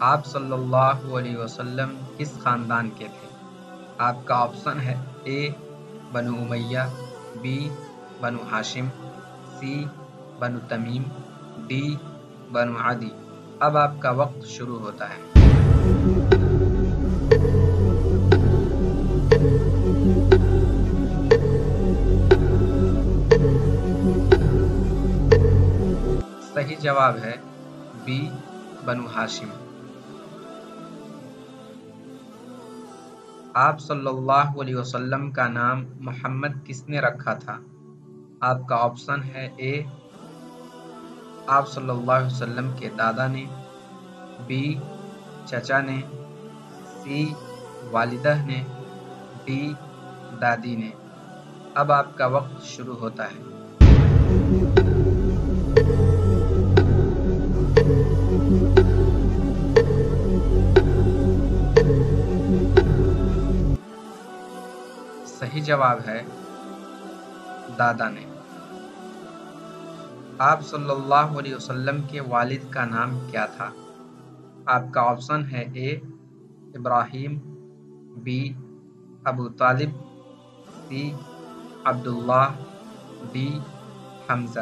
آپ صلی اللہ علیہ وسلم کس خاندان کے تھے؟ آپ کا آپشن ہے اے بنو امیہ، بی بنو ہاشم، سی بنو تمیم، ڈی بنو عدی۔ اب آپ کا وقت شروع ہوتا ہے۔ صحیح جواب ہے بی بنو ہاشم۔ آپ صلی اللہ علیہ وسلم کا نام محمد کس نے رکھا تھا؟ آپ کا آپشن ہے اے آپ صلی اللہ علیہ وسلم کے دادا نے، بی چچا نے، سی والدہ نے، ڈی دادی نے۔ اب آپ کا وقت شروع ہوتا ہے۔ صحیح جواب ہے دادا نے۔ آپ صلی اللہ علیہ وسلم کے والد کا نام کیا تھا؟ آپ کا آپشن ہے اے ابراہیم، بی ابو طالب، سی عبداللہ، ڈی حمزہ۔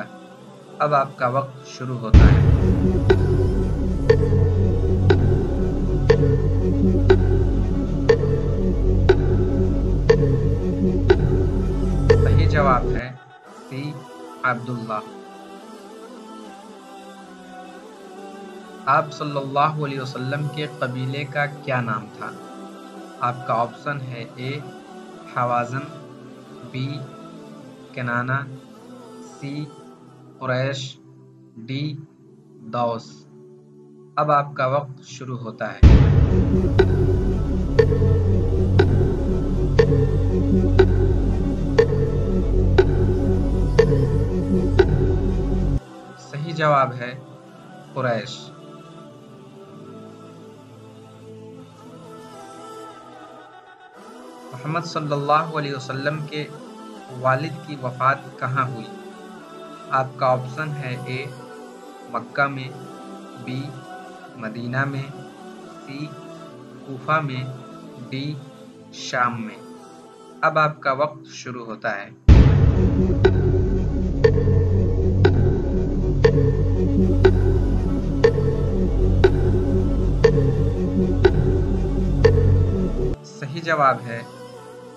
اب آپ کا وقت شروع ہوتا ہے۔ صحیح جواب ہے سی عبداللہ۔ آپ صلی اللہ علیہ وسلم کے قبیلے کا کیا نام تھا؟ آپ کا آپشن ہے اے Hawazin, be کنانہ، C Quraysh, D دوس۔ اب آپ کا وقت شروع ہوتا ہے۔ صحیح جواب ہے قریش۔ محمد صلی اللہ علیہ وسلم کے والد کی وفات کہاں ہوئی؟ آپ کا آپشن ہے اے مکہ میں، بی مدینہ میں، سی کوفہ میں، ڈی شام میں۔ اب آپ کا وقت شروع ہوتا ہے۔ صحیح جواب ہے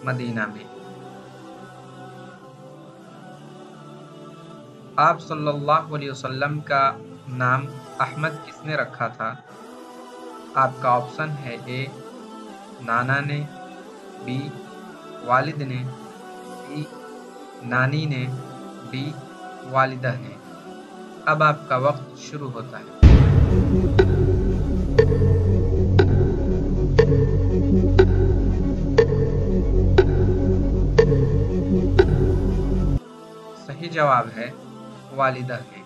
مدینہ میں۔ آپ صلی اللہ علیہ وسلم کا نام احمد کس نے رکھا تھا؟ آپ کا آپشن ہے اے نانا نے، بی والد نے، سی نانی نے، ڈی والدہ نے۔ اب آپ کا وقت شروع ہوتا ہے۔ صحیح جواب ہے والدہ نے۔